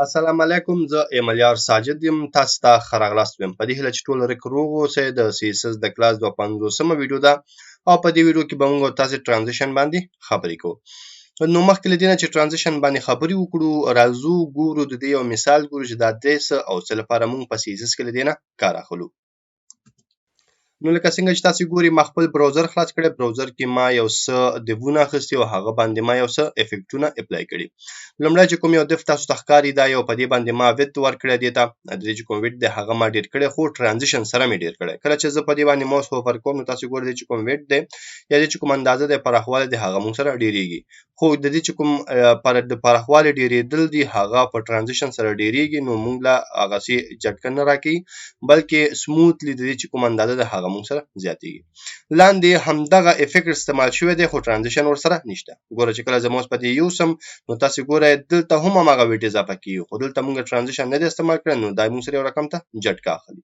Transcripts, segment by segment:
السلام علیکم، زه ایملیار ساجد یم. تاسو ته ښه راغلاست وایم. په دې هیله چې ټول روغ اوسئ. د CSS د کلاس 250مه ویډیو ده او په دې ویډیو کې به موږ تاسو ټرانزیشن باندې خبرې کوو. نو مخکې له دې نه چې ټرانزیشن باندې خبرې وکړو، راځو ګورو د دې یو مثال ګورو چې دا درې څه او څه لپاره موږ په CSS کې له دې نه کار اخلو. نو لکه څنګه چې تاسو ګوري، ما خپل براوزر خلاص کړی. براوزر کې ما یو څه دیوونه اخیستي او هغه باندې ما یو څه افیکټونه اپلای کړي. لومړی چې کوم یو دیف تاسو ته ښکاري، دا یو په دې باندې ما ویت ورکړی دی. ته د دې چې کوم ویت دی هغه ما ډیر کړی، خو ټرانزیشن سره مې ډیر کړی. کله چې زه په دې باندې ماوس هوور کوم، نو تاسو ګورئ چې کوم ویت دی یا چې کوم اندازه دی، پراخوالی دی، هغه مونږ سره ډیریږي. خو د دې چې کوم د پراخوالی ډیریدل دی هغه په ټرانزیشن سره ډیریږي، نو مونږ له هغه سي جټکه نه راکوي، بلکې سموثلی د دې چې کوم اندازه ده هغه مونږ سره زیاتیږي. لاندې همدغه افیکټ استعمال شوی دی، خو ټرانزیشن ورسره نشته. ګوره چې کله زه ماوس په دې یوسم، نو تاسو ګورئ دلته هم هماغه ویټ اضافه کیږي، خو دلته مونږ ټرانزیشن نه دی استعمال کړی، نو دا مونږ سره یو رقم ته جټکه اخلي.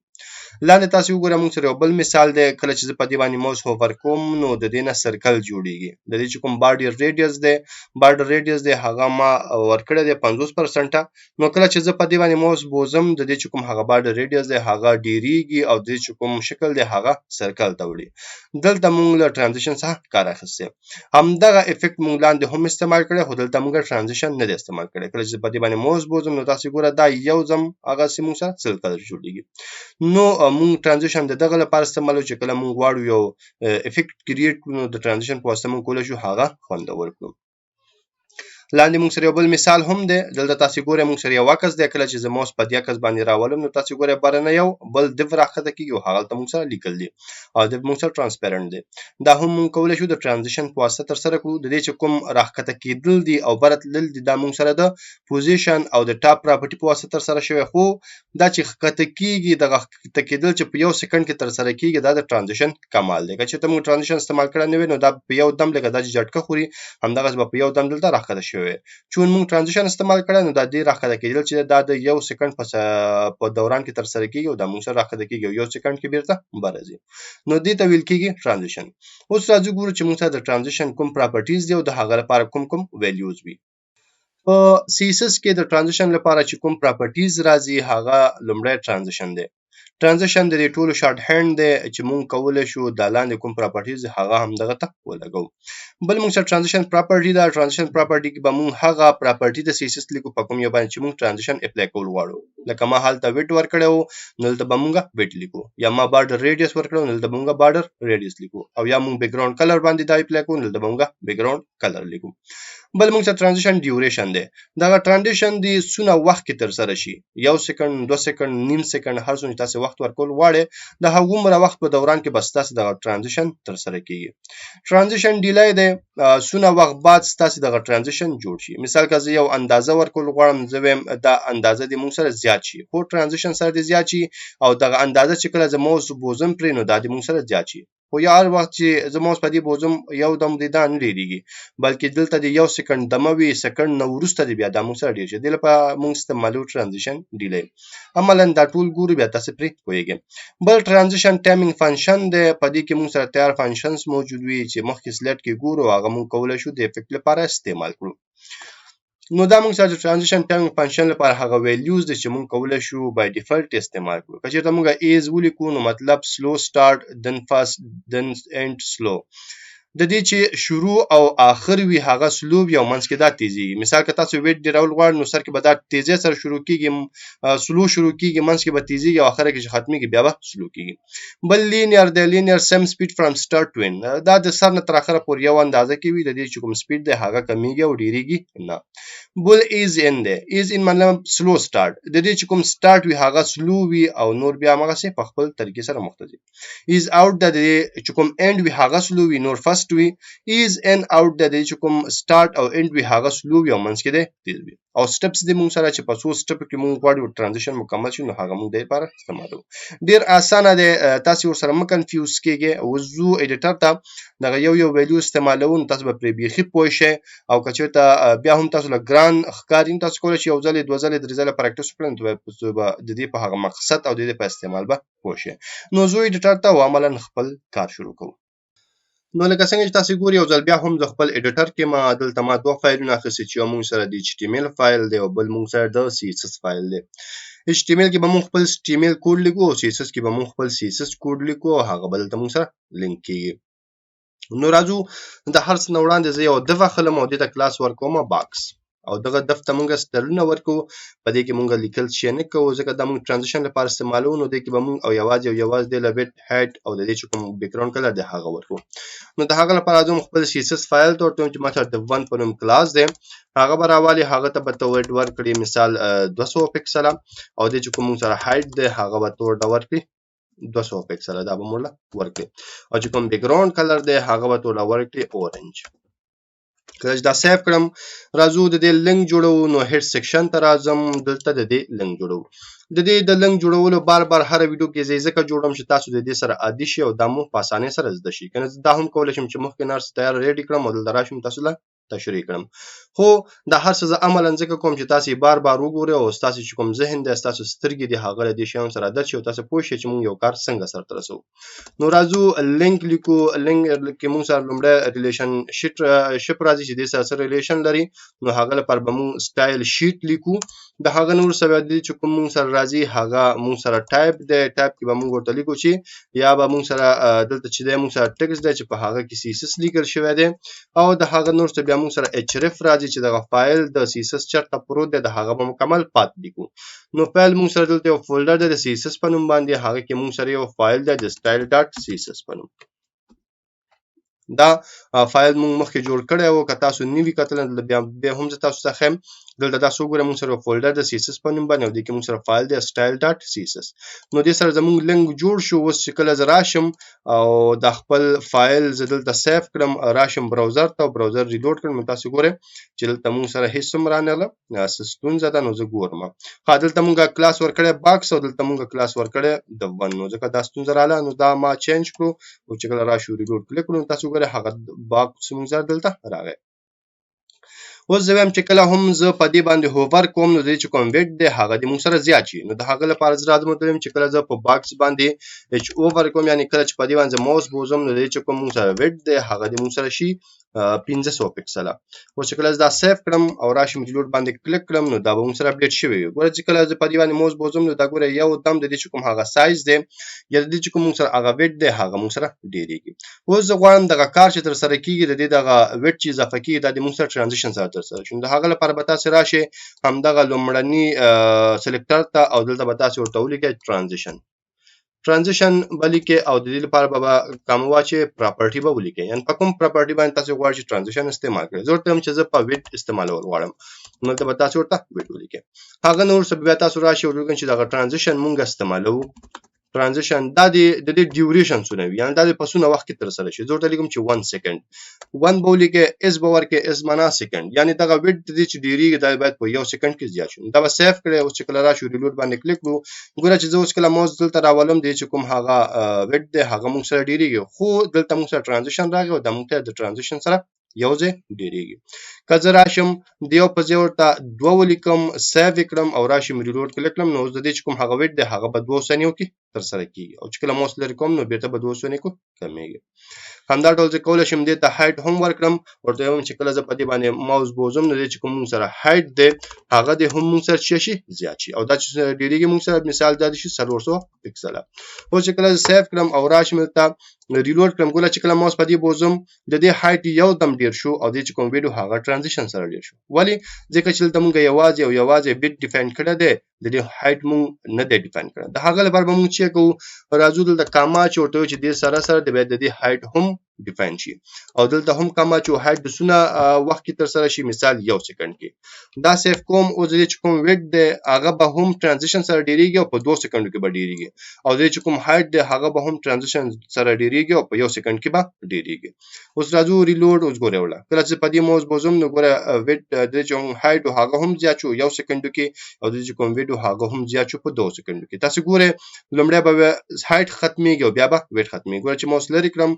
لاندې تاسو وګورئ، مونږ سره یو بل مثال دی. کله چې زه په دې باندې ماوس هوور کوم، نو د دې نه سرکل جوړیږي. د دې چې کوم بارډر ریډیوس دی هغه ما ورکړی دی 50%. نو کله چې زه په دې باندې ماوس بوزم، د دې چې کوم هغه بارډر ریډیوس دی هغه ډیریږي او د دې چې کوم شکل دی هغه سرکل ته وړي. دلته مونږ له ټرانزیشن څخه کار اخیستی. همدغه افیکټ مونږ لاندې هم استعمال کړی، خو دلته مونږ ټرانزیشن نه دی استعمال کړی. کله چې په دې باندې ماوس بوزم، نو تاسو ګوره دا یو ځم هغه سي مونږ سره سل کلر جوړیږي. نو مونږ ټرانزیشن د دغه لپاره استعمالو چې کله مونږ غواړو یو افیکټ کریټ کړو، نو د ټرانزیشن په واسطه مونږ کولی شو هغه خوندور کړو. لاندې مونږ سره یو بل مثال هم دی. دلته تاسو ګورئ مونږ سره یو عکس دی. کله چې زه ماوس په دې عکس باندې راولم، نو تاسو ګورئ بره نه یو بل دیف راښکته کیږي او هغلته مونږ سره لیکل دي او دیف مونږ سره ټرانسپیرنټ دی. دا هم مونږ کولی شو د ټرانزیشن په واسطه ترسره کړو. د دې چې کوم راښکته کیدل دي او بره تلل دي، دا مونږ سره د پوزیشن او د ټاپ پراپرټي په واسطه ترسره شوی. خو دا چې ښکته کیږي، دغه ښکته کیدل چې په 1 سکند کې ترسره کیږي، دا د ټرانزیشن کمال دی. که چېرته مونږ ټرانزیشن استعمال کړی نه وي، نو دا په یو دم لکه دا چې جټکه خوري، همدغسې به په یو دم دلته راښکته شوی وي. چون مونږ ټرانزیشن استعمال کړی، نو دا دې راښکته کیدل چې دا د 1 سکند په دوران کې ترسره کیږي او دا مونږ سره راښکته کیږي او 1 سکند کې بیرته بره ځي. نو دې ته ویل کیږي ټرانزیشن. اوس راځو ګورو چې مونږ سره د ټرانزیشن کوم پراپرټیز دي او د هغه لپاره کوم ویلیوز وي. په CSS کې د ټرانزیشن لپاره چې کوم پراپرټیز راځي، هغه لومړی ټرانزیشن دی. ټرانزیشن د دې ټولو شارټ هینډ دی چې مونږ کولی شو د لاندې کوم پراپرټیز هغه هم دغه ته ولګو. بل مونږ سره ټرانزیشن پراپرټي ده. ټرانزیشن پراپرټي کې به مونږ هغه پراپرټي د CSS لیکو په کوم یو باندې چې مونږ ټرانزیشن اپلای کول غواړو. لکه ما هلته ویټ ورکړی و، نو دلته به مونږ ویټ لیکو، یا ما بارډر ریډیوس ورکړی و، نو دلته به مونږ بارډر ریډیوس لیکو، او یا مونږ بیکګراوند کلر باندې دا اپلای کوو، نو دلته به مونږ بیکګراوند کلر لیکو. بل مونږ سره ټرانزیشن ډیوریشن دی. دغه ټرانزیشن دی څونه وخت کې ترسره شي، 1 سکند، 2 سکند، نیم سکند، هر څومره تاسو وخت ورکول غواړئ، د هغومره وخت په دوران کې بس تاسو دغه ټرانزیشن ترسره کیږي. ټرانزیشن ډیلی دی، څونه وخت بعد تاسو دغه ټرانزیشن جوړ شي. مثال که زه یو اندازه ورکول غواړم، زه وایم دا اندازه دې مونږ سره زیات شي، خو ټرانزیشن سره دې زیات شي، او دغه اندازه چې کله زه ماوس بوزم پرې، نو دا دې مونږ سره زیات شي. خو یا هر وخت چې زه ماوس په دې بوزم، یو دم دې دا نه ډیریږي، بلکې دلته د 1 سکند دمه وي، سکند نه وروسته دې بیا دا مونږ سره ډیر شي. دې لپاره مونږ استعمالوو ټرانزیشن ډیلی. عملاً دا ټول ګورو، بیا تاسو پرې پوهیږئ. بل ټرانزیشن ټایمینګ فنکشن دی. په دې کې مونږ سره تیار فنکشنز موجود وي چې مخکې سلیډ کې ګورو، هغه مونږ کولی شو د افیکټ لپاره استعمال کړو. نو دا مونږ سره د ټرانزیشن ټایمینګ فنکشن لپاره هغه ویلیوز دي چې مونږ کولی شو بای ډیفالت استعمال کړو. که چېرته مونږ ایز ولیکو، نو مطلب سلو سټارټ، دن فاست، دن اینډ سلو. د دې چې شروع او آخر وي هغه سلو وي او منځ کې دا تیزیږي. مثال که تاسو ویټ ډیرول غواړئ، نو سر کې به دا تیزی سره شروع کیږي، سلو شروع کیږي، منځ کې به تیزیږي او آخر کې چې ختمیږي بیا به سلو کیږي. بل لینیر دی. لینیر سیم سپیډ فرام سټارټ ټو اینډ. دا د سر نه تر اخره پورې یو اندازه کې وي. د دې چې کوم سپیډ دی هغه کمیږي او ډیریږي نه. بل ایز ان دی. ایز ان مطلب سلو سټارټ. د دې چې کوم سټارټ وي هغه سلو وي او نور بیا هماغسې په خپل طریقې سره مختلف. ایز آوټ د دې چې کوم اینډ وي هغه سلو وي، نور فاست وي. ایز ان آوټ د دې چې کوم سټارټ او اینډ وي هغه سلو وي او منځ کې دی تیز وي. او سټپس دې مونږ سره چې په څو سټپ کې مونږ غواړو ټرانزیشن مکمل شي، نو هغه مونږ د لپاره استعمالو. ډیر اسانه دی، تاسو ورسره مه کنفیوز کیږئ. وزو ایډیټر ته دغه یو ویلیو استعمالو، نو تاسو به پرې بیخي پوه شئ. او که چېرته بیا هم تاسو له ګران ښکاري، تاسو کولی شئ یو ځلې، 2 ځلې، 3 ځلې پریکټس وکړئ، نو به د دې په هغه مقصد او د دې په استعمال به پوه شئ. نو زه ایډیټر ته عملاً خپل کار شروع کوم. نو لکه څنګه چې تاسو ګورئ یو ځل بیا هم د خپل ایډیټر کې ما دلته ما دوه فایلونه اخیستي چې یو موږ سره د HTML فایل دی او بل موږ سره د CSS فایل دی. HTML کې به موږ خپل HTML کوډ لیکو او CSS کې به موږ خپل CSS کوډ لیکو او هغه بل ته موږ سره لینک کیږي. نو راځو د هر څه نه وړاندې زه یو دغه خلم او دې ته کلاس ورکوم باکس او دغه دفته مونږ سترونه ورکو په دې کې مونږ لیکل شي نه کوو ځکه دا مونږ ترانزیشن لپاره استعمالو نو دې کې به مونږ او یوازې د لبټ هډ او د دې چې کوم بیک ګراوند کلر دی هغه ورکو. نو د هغه لپاره راځم خپل CSS فایل ته ورته چې ماته د 1 په نوم کلاس دی هغه به راوالي هغه ته به ته ورکړي مثال 200 پکسله او دې چې کوم سره هایټ دی هغه به ته ورکړي 200 پکسله دا به موږ ورکړي او چې کوم بیک ګراوند کلر دی هغه به ته ورکړي اورنج. کله چې دا سیو کړم راځو د دې لینک جوړو نو هډ سیکشن ته راځم دلته د دې لینک جوړو د دې د لینک جوړولو بار هر ویډیو کې زه ځکه جوړم چې تاسو د دې سره عادي شئ او دا مو په اسانه سره زده شي کنه دا هم کولای شم چې مخکې نرس تیار ریډي کړم او دلته راشم تاسو له تشریح کړم خو دا هر څه عملاً ځکه کوم چې تاسو بار وګورئ او تاسو چې کوم ذهن د تاسو سترګې دی هغه د شیانو سره عادت شي او تاسو پوه شئ چې موږ یو کار څنګه سره رسو. نو راځو لینک لیکو لینک کې موږ سره لومړی ریلیشن شپ راځي چې د سره ریلیشن لري نو هغه لپاره به موږ سټایل شیټ لیکو د هغه نور سره د چې کوم موږ سره راځي هغه موږ سره ټایپ دی ټایپ کې به موږ ورته لیکو چې یا به موږ سره دلته چې دی موږ سره ټیکست دی چې په هغه کې CSS لیکل شوی دی او د هغه نور څه بیا موږ سره href راځي چې دغه فایل د CSS چرته پروت دی د هغه به مکمل پات لیکو. نو فایل موږ سره دلته یو فولډر دی د CSS په نوم باندې هغه کې موږ سره یو فایل دی د style.css په نوم دا فایل موږ مخکې جوړ کړی او که تاسو نوی کتل بیا هم تاسو څخه دلته تاسو ګورئ موږ سره فولډر د CSS په نوم باندې او د کې موږ سره فایل د style.css نو دې سره زموږ لینک جوړ شو اوس چې کله زه راشم او د خپل فایل زه دلته سیف کړم راشم براوزر ته براوزر ریلوډ کړم تاسو ګورئ چې دلته موږ سره هیڅ هم رانغله ستونزه ده نو زه ګورم دلته موږ کلاس ورکړی باکس او دلته موږ کلاس ورکړی د ون نو ځکه دا ستونزه رااله نو دا ما چینج کړو او چې کله راشو ریلوډ کلیک کړو تاسو ګورئ هغه باکس موږ سره دلته راغی. اوس زه وایم چې کله هم زه په دې باندې هوور کوم نو د چې کوم ویډ دی هغه د موږ سره زیات شي نو د هغه لپاره زه راځم ته چې کله زه په باکس باندې اچ اوور کوم یعنی کله چې په دې باندې ماوس بوزم نو د چې کوم موږ سره ویډ دی هغه د موږ سره شي 1500 پکسله او چې کله دا سیف کړم او راشم ریلوډ باندې کلیک کړم نو دا به موږ سره اپډیټ شوی وي ګوره چې کله زه په دې باندې موس بوزم نو دا ګوره یو دم د دې چې کوم هغه سایز دی یا د دې چې کوم موږ سره هغه ویډ دی هغه موږ سره ډیریږي. اوس زه غواړم دغه کار چې تر سره کیږي د دې دغه ویډ چې اضافه کیږي د موږ سره ترانزیشن سره تر سره شي د هغه لپاره به تاسو راشي همدغه لومړنی سلیکټر ته او دلته به تاسو ورته ولیکئ ترانزیشن بلیکه او د دې لپاره به کوم واچي پراپرټي به ولیکئ یعنی په کوم پراپرټي باندې تاسو غواړئ چې ترانزیشن استعمال کړئ زه ورته چې زه په ویډ استعمالول غواړم نو ته به تاسو ورته ویډ ولیکئ هغه نور څه بیا تاسو راشي ورته چې دا ترانزیشن مونږ استعمالو ترانزیشن د دې ډیوریشن سونه یعنی د پسونه وخت کې تر سره شي زه ورته لیکم چې 1 سکند 1 بولیکه اس باور کې اس معنا سکند یعنی دغه ویډ د دې چې ډیریږي دا باید په 1 سکند کې زیات شي دا به سیف کړئ او چې کله راشي ریلوډ باندې کلیک وکړو ګوره چې زه اوس کله ماوس دلته راولم د چې کوم هغه ویډ دی هغه موږ سره ډیریږي خو دلته موږ سره ترانزیشن راغی او د موږ د ترانزیشن سره یو ځای ډیریږي که زه راشم دیو په ځای ورته 2 ولیکم سیو کړم او راشم ریلوډ کلیک کړم نو د دې چې کوم هغه ویډ دی هغه په 2 ثانیو کې تر سره کیږي او چې کله ماوس لري کوم نو بیرته په 2 ثانیو کې کمیږي. همدا ډول زه کولای شم دې ته هایټ هم ورکړم ورته وایم چې کله زه په دې باندې ماوس بوزم نو چې کوم سره هایټ دی هغه د هم سره شي زیات شي او دا چې ډیریږي موږ سره مثال دا شي 300 پکسل او چې کله سیو کړم او راشم ته ریلوډ کړم ګوره چې کله ماوس په دې بوزم د دې هایټ یو دم ډیر شو او د چې کوم ویډیو هغه ترانزیشن سره ډیر شو ولی ځکه چې دلته موږ یوازې بیت ډیفاین کړی دی د دې هایټ موږ نه دی ډیفاین کړی د هغه لپاره موږ چې کوو راځو دلته کاما چې ورته چې د سره د دې هایټ هم ډیفاین شي او دلته هم کاما چې هایټ د سونه وخت کې تر سره شي مثال 1 سکند کې دا سیف کوم او د چې کوم ویډ دی هغه به هم ترانزیشن سره ډیریږي او په 2 سکندو کې به ډیریږي او د چې کوم هایټ دی هغه به هم ترانزیشن سره ډیریږي او په 1 سکند کې به ډیریږي. اوس راځو ریلوډ اوس ګوره ولا کله چې په دې موس بوزم نو ګوره ویډ د چې هایټ هغه هم زیات شو 1 سکندو کې او د چې کوم ویډیو هغه هم زیات شو په 2 سکندو کې تاسو ګوره لومړی به هایټ ختميږي او بیا به ویډ ختميږي ګوره چې موس لري کړم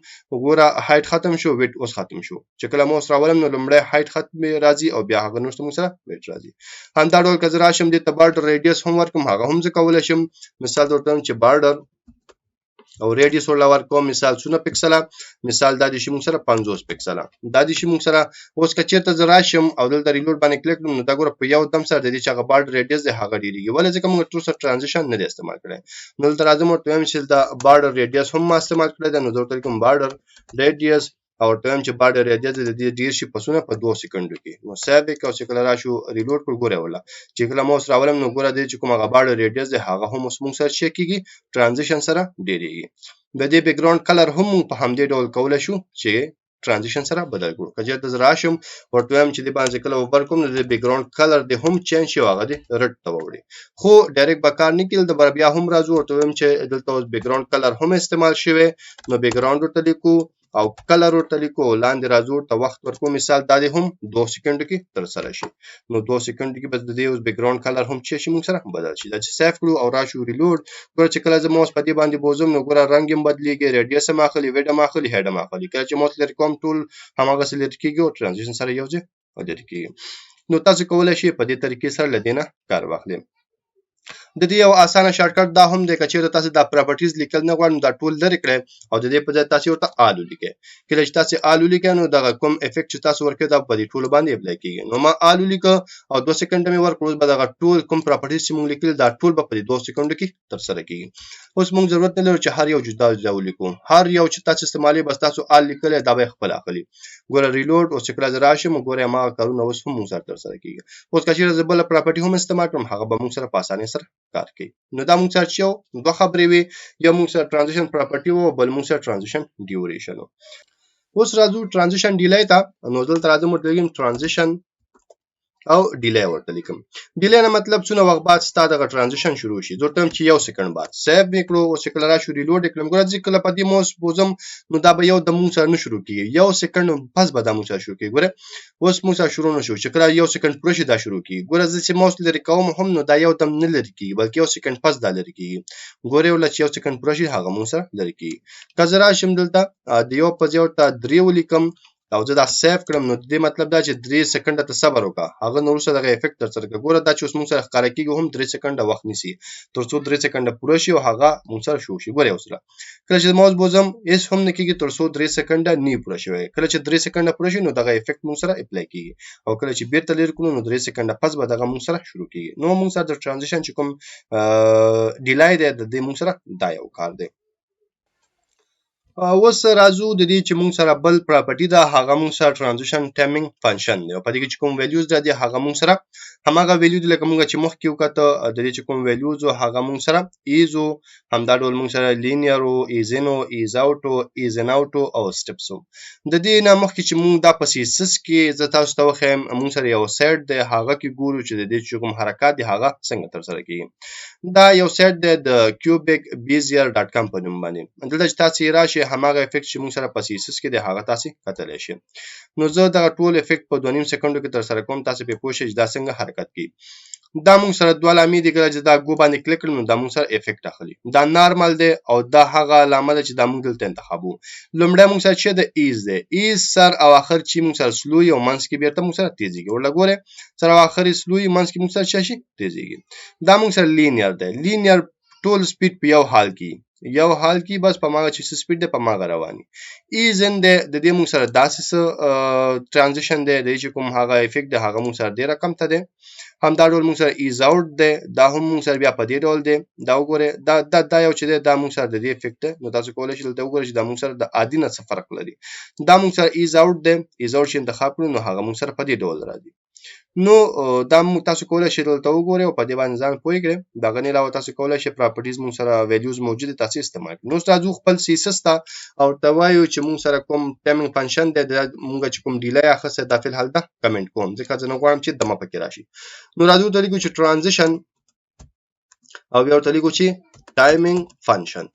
ګوره هایټ ختم شو ویډ اوس ختم شو چې کله موس راولم نو لومړی هایټ ختم راځي او بیا هغه نوښت موږ سره ویډ راځي. همدا ډول کزر راشم د بارډر ریډیوس هم ورکم هغه هم ځکه کولای شم مثال ورته چې بارډر او ریډیوس ورلا ورکوم مثال 0 پکسله مثال دا دي چې موږ سره 50 پکسله دا دي چې موږ سره اوس کچیرته زه راشم او دلته ریلود باندې کلیک کړم نو دا ګوره په یو دم سره د دې چې هغه بارډر ریډیوس دی هغه ډیریږي ولې ځکه موږ تر اوسه ټرانزیشن نه دی استعمال کړی نو دلته راځم ورته وایم چې دا بارډر ریډیوس هم ما استعمال کړی دی نو زه ورته لیکم بارډر ریډیوس او ورته وایم چې بارډر ریډیوس د دې ډیر شي پسونه په 2 سکندو کې نو سیو او چې کله راشو ریلود کړو ګوره ولا چې کله موس راولم نو ګوره دې چې کوم هغه بارډر ریډیوس دی هغه هم اوس موږ سره چک کیږي ټرانزیشن سره ډیریږي د دې بیک ګراوند کلر هم په همدې ډول کولای شو چې ترانزیشن سره بدل کړو کله چې راشم ورته وایم چې د باندې کله اوپر کوم د بیک ګراوند کلر د هم چینج شي هغه د رد ته وړي خو ډایرکټ به کار نه کیل د بیا هم راځو ورته وایم چې دلته اوس بیک ګراوند کلر هم استعمال شوی نو بیک ګراوند ورته لیکو او کلر ورته لیکو لاندې راځو ته وخت ورکو مثال دا دی هم 2 سکندو کې تر سره شي نو 2 سکندو کې بس د دې اوس بیک ګراوند کلر هم چې شي موږ سره بدل شي دا چې سیف کړو او راشو ریلود ګور چې کله زه موس په دې باندې بوزم نو ګور رنگ هم بدلیږي ریډیوس هم اخلي وډ هم اخلي هډ هم اخلي کله چې موس لري کوم ټول هماغه سلیکټ کیږي او ترانزیشن سره یو ځای لري کیږي نو تاسو کولای شئ په دې طریقې سره لدینه کار واخلئ د دې یو اسانه شارټکټ دا هم دی چې تاسو د پراپرټیز لیکل نه غواړئ دا ټول لري کړئ او د دې په ځای تاسو ورته آلو لیکئ کله چې تاسو آلو لیکئ نو دا کوم افیکټ چې تاسو ورکړئ دا په دې ټول باندې اپلای کیږي نو ما آلو لیکه او 2 سکند مې ورکړو به دا ټول کوم پراپرټیز چې موږ لیکل دا ټول په 2 سکندو کې تر سره کیږي اوس موږ ضرورت نه لرو چې هر یو جدا جدا ولیکو هر یو چې تاسو استعمالي بس تاسو آل لیکل دا به خپل اخلي ګوره ریلود او چې کله راشم ګوره ما کارونه اوس هم موږ سره تر سره کیږي اوس کله چې بل پراپرټي هم استعمال کوم هغه به موږ سره په اسانۍ سره کار کوي نو دا موږ سره یو دوه خبرې وي یا موږ سره ترانزیشن پراپرټي وو بل موږ سره ترانزیشن ډیوریشن اوس راځو ترانزیشن ډیلی ته نو دلته راځم ورته لیکم ترانزیشن او ډیلی ورته لیکم ډیلی نه مطلب څونه وخت بعد ستاسو د ترانزیشن شروع شي زه ورته چې 1 سکند بعد سیو میکړو او چې کله راشو ریلود کړم ګورئ چې کله په دې موس بوزم نو دا به یو د موږ سره نه شروع کیږي 1 سکند پس به دا موږ سره شروع کیږي ګوره اوس موږ سره شروع نشو چې کله 1 سکند پوره شي دا شروع کیږي ګوره چې موس لري کوم هم نو دا یو دم نه لري کیږي بلکې 1 سکند پس دا لري کیږي ګوره ول چې 1 سکند پوره شي هغه موږ سره لري کیږي کله راشم دلته د یو په ځای ورته 3 ولیکم او زه دا سیف کړم نو دې مطلب دا چې 3 سکند ته صبر وکړه هغه نور څه دغه افیکټ تر سره ګوره دا چې اوس موږ سره ښکارا کیږي هم 3 سکند وخت نیسي تر څو 3 سکند پوره شي او هغه موږ سره شو شي ګوره اوس کله چې ماوس بوزم هیڅ هم نه کیږي تر څو 3 سکند نه پوره شي کله چې 3 سکند پوره شي نو دغه افیکټ موږ سره اپلای کیږي او کله چې بیرته لیر کړو نو 3 سکند پس به دغه موږ سره شروع کیږي نو موږ سره د ترانزیشن چې کوم ډیلای دی د دې موږ سره دا یو کار دی اوس راځو د دې چې موږ سره بل پراپرټي دا هغه موږ سره ترانزیشن ټایمینګ فنکشن دی په دې کې چې کوم ویلیوز راځي هغه موږ سره هماغه ویلیو د لکه موږ چې مخکې وکړه د دې چې کوم ویلیوز هغه موږ سره ایزو همدا ډول موږ سره لینیر او ایزنو ایز اوټ او ایزن اوټ او سټپس د دې نه مخکې چې موږ دا په CSS کې زه تاسو ته وښیم موږ سره یو سایت دی هغه کې ګورو چې د دې چې کوم حرکت دی هغه څنګه تر سره کیږي دا یو سایت دی د cubicbezier.com په نوم باندې دلته چې تاسو راشي هماغه افیکټ چې موږ سره په CSS کې دی هغه تاسو کتلی شئ نو زه دا ټول افیکټ په 2.5 سکندو کې تر سره کوم تاسو په پوه شئ دا څنګه حرکت کوي دا موږ سره دوه علامې دي کله چې دا ګو باندې کلیک کړو نو دا موږ سره افیکټ اخلي دا نارمل دی او دا هغه علامه ده چې دا موږ دلته انتخابو لومړی موږ سره چې د ایز دی ایز سر او اخر چې موږ سره سلوی او منځ کې بیرته موږ سره تیزیږي ورلګوره سره او اخر سلوی منځ کې موږ سره شي تیزیږي دا موږ سره لینیر دی لینیر ټول سپیډ په یو حال کې بس په ماغه چې سپیډ ده په ماغه رواني ایزن ده د دې موږ سره داسې ترانزیشن ده د چې کوم هغه افیکټ ده هغه موږ سره ډیر کم ته ده همدا ډول موږ سره ایز اوټ ده دا هم موږ سره بیا په دې ډول ده دا وګوره دا یو چې ده دا موږ سره د دې افیکټ ده نو تاسو کولای شئ دا وګورئ چې دا موږ سره د عادي نه څه فرق لري دا موږ سره ایز اوټ ده ایز اوټ چې انتخاب کړو نو هغه موږ سره په دې ډول راځي نو دا تاسو کولای شئ دلته وګورئ او په دې باندې ځان پوه کړئ دا غنی علاوه تاسو کولای شئ پراپرټیز موږ سره ویلیوز موجود دي تاسو استعمال نو تاسو خپل CSS ته او توایو چې موږ سره کوم ټایمینګ فنکشن دی موږ چې کوم ډیلی اخسه د فل حل ده کمنټ کوم ځکه چې نو غواړم چې دمه پکې راشي نو راځو ته لیکو چې ترانزیشن او بیا ورته لیکو چې ټایمینګ فنکشن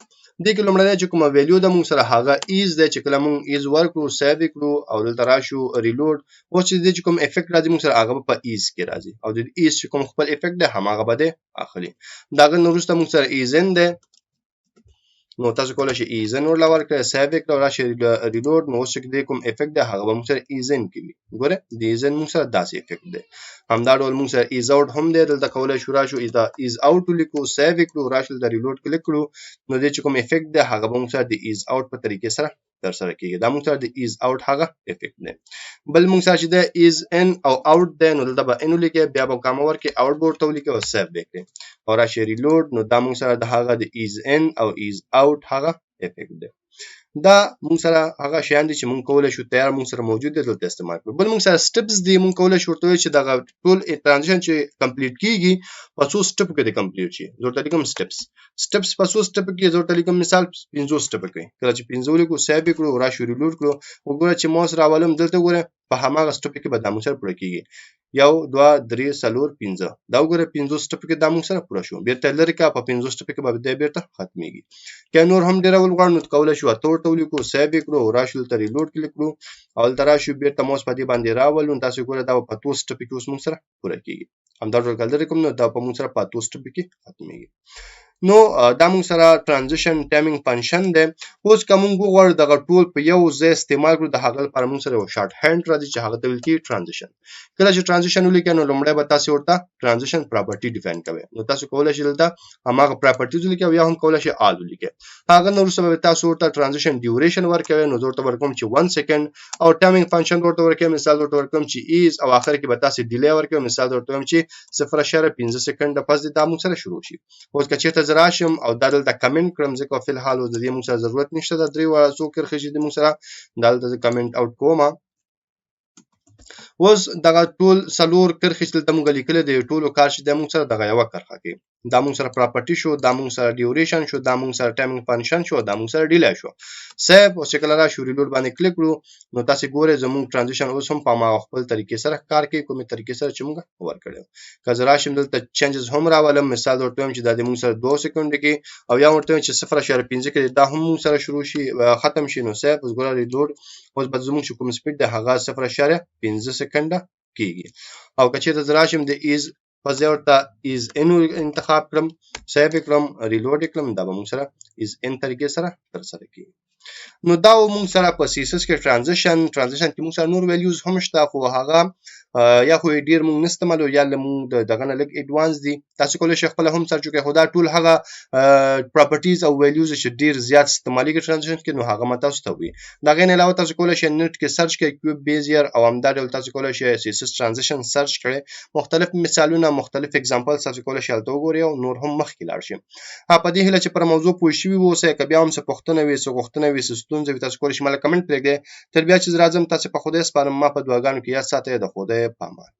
دې کې لومړی چې کومه ویلیو د موږ سره هغه ایز دی چې کله موږ ایز ورکړو سیو کړو او دلته راشو ریلود اوس چې کوم افیکټ راځي موږ سره هغه په ایز کې راځي او د ایز چې کوم خپل افیکټ دی هماغه به اخلي دا غن وروسته موږ سره ایزن دی نو تاسو کولای شئ ایزن ورله ورکړئ، سیو یې کړئ او راشئ ریلوډ. نو اوس چې دې کوم افیکټ دی هغه به موږ سره ایزن کې وي. ګوره د ایزن موږ سره داسې افیکټ دی. همدا ډول موږ سره ایز اوټ هم دی، دلته کولای شو راشو ایز اوټ ولیکو، سیو یې کړو، راشو د ریلوډ کلیک کړو، نو دې چې کوم افیکټ دی هغه به موږ سره د ایز اوټ په طریقې سره ترسره کیږي. دا موږ سره د ایز اوټ هغه افیکټ دی. بل موږ سره چې د ایز ان او اوټ دی، نو دلته به ان ولیکئ، بیا به کامه ورکړئ، اوټ به ورته ولیکئ او سیو به کړئ او راشئ ریلوډ. نو دا موږ سره د هغه د ایز ان او ایز اوټ هغه افیکټ دی. دا موږ سره هغه شیان دي چې موږ کولای شو تیار موږ سره موجود دي دلته استعمال کړو. بل موږ سره سټپس دي، موږ کولای شو ورته چې دغه ټول ترانزیشن چې کمپلیټ کیږي په څو سټپ کې دی کمپلیټ شي. زه ورته لیکم سټپس په څو سټپ کې، زه ورته لیکم مثال 50 سټپ کې. کله چې 50 لیکو، سیو یې کړو، راشو ریلوډ کړو، وګوره چې ماوس راولم دلته ګوره په هماغه سټپ کې به دا موږ سره پوره کیږي. 1 2 3 4 5 دا وګوره 50 سټپ کې دا موږ سره پوره شو. بیرته لري کا په 50 سټپ کې به دا بیرته ختميږي. که نور هم ډیر ولغواړو نو کولای شو اته ورته ولیکو، سیو یې کړو، راشو ته ریلوډ کلیک کړو او دلته راشو بیرته ماوس په دې باندې راولو. تاسو ګوره دا په 2 سټپ کې اوس موږ سره پوره کیږي. همدا ډول کله کوم نو دا په موږ سره په 2 سټپ کې ختميږي. نو دا موږ سره ترانزیشن ټایمینګ فنکشن دی. اوس کوم موږ غواړو دغه ټول په یو ځای استعمال کړو، د هغه لپاره موږ سره یو شارټ هند راځي چې هغه ته ویل کیږي ترانزیشن. کله چې ترانزیشن ولیکئ نو لومړی به تاسو ورته ترانزیشن پراپرټي ډیفاین کوئ. نو تاسو کولای شئ دلته هماغه پراپرټیز ولیکئ یا هم کولای شئ آل ولیکئ. هغه نو وروسته به تاسو ورته ترانزیشن ډیوریشن ورکوئ. نو ورته ورکوم چې 1 سکند او ټایمینګ فنکشن ورته ورکوم، مثال ورته ورکوم چې ایز او اخر کې به تاسو ډیلی ورکوم، مثال ورته ورکوم چې 0.5 سکند پس د موږ سره شروع شي. اوس که چیرته زراشم او دلته کمنټ کړم ځکه په الحال د دې موږ سره ضرورت نشته، د درې وړه څو کرښې چې موږ سره دلته کمنټ اوټ کوم. اوس دغه ټول څلور کرښې چې دلته موږ لیکل دي ټولو کار چې د موږ سره دغه یو کرښه کې دا موږ سره پراپرټي شو، دا موږ سره ډیوریشن شو، دا موږ سره ټایمینګ فنکشن شو، دا موږ سره ډیلی شو. سیو او چې کله راشو ریلوډ باندې کلیک کړو نو تاسو ګورئ زموږ ترانزیشن اوس هم په ما خپل طریقې سره کار کوي، کومه طریقې سره چې موږ ورکړو. که زه راشم دلته چینجز هم راولم، مثال ورته وایم چې دا د موږ سره 2 سکند کې او یا ورته وایم چې 0.5 کې دا هم موږ سره شروع شي ختم شي. نو سیو اوس ګورئ ریلوډ اوس به زموږ کوم سپیډ د هغه 0.5 سکند کیږي. او که چیرته زه راشم د ایز په ځای ورته ایز ان انتخاب کړم، سیو کړم، ریلوډ کړم، دا به موږ سره ایز ان طریقې سره ترسره کیږي. نو دا موږ سره په CSS کې ترانزیشن کې موږ سره نور ویلیوز هم شته، خو هغه یا خو ډیر موږ نستعملو یا موږ دغه نه لګ ایڈوانس دي. تاسو کولای شئ خپل هم سرچ وکړئ، خو دا ټول هغه پراپرټیز او ویلیوز چې ډیر زیات استعمالي کې ترانزیشن کې نو هغه ماته تاسو ته وي. دا غین علاوه تاسو کولای شئ نت کې سرچ کړئ کیوب بیزیر او همدا ډول تاسو کولای شئ CSS ترانزیشن سرچ کړئ، مختلف مثالونه مختلف اگزامپل تاسو کولای شئ تاسو وګورئ او نور هم مخکې لاړ شئ. په دې هله چې پر موضوع پوه شئ اوسه کبه هم څه پوښتنه وي څه غوښتنه وي څه ستونزه وي تاسو کولای شئ مله کمنټ پرېږدئ. تر بیا چې راځم تاسو په خوده سپارم، ما په دعاګانو کې یاد ساتئ. د خوده پامان.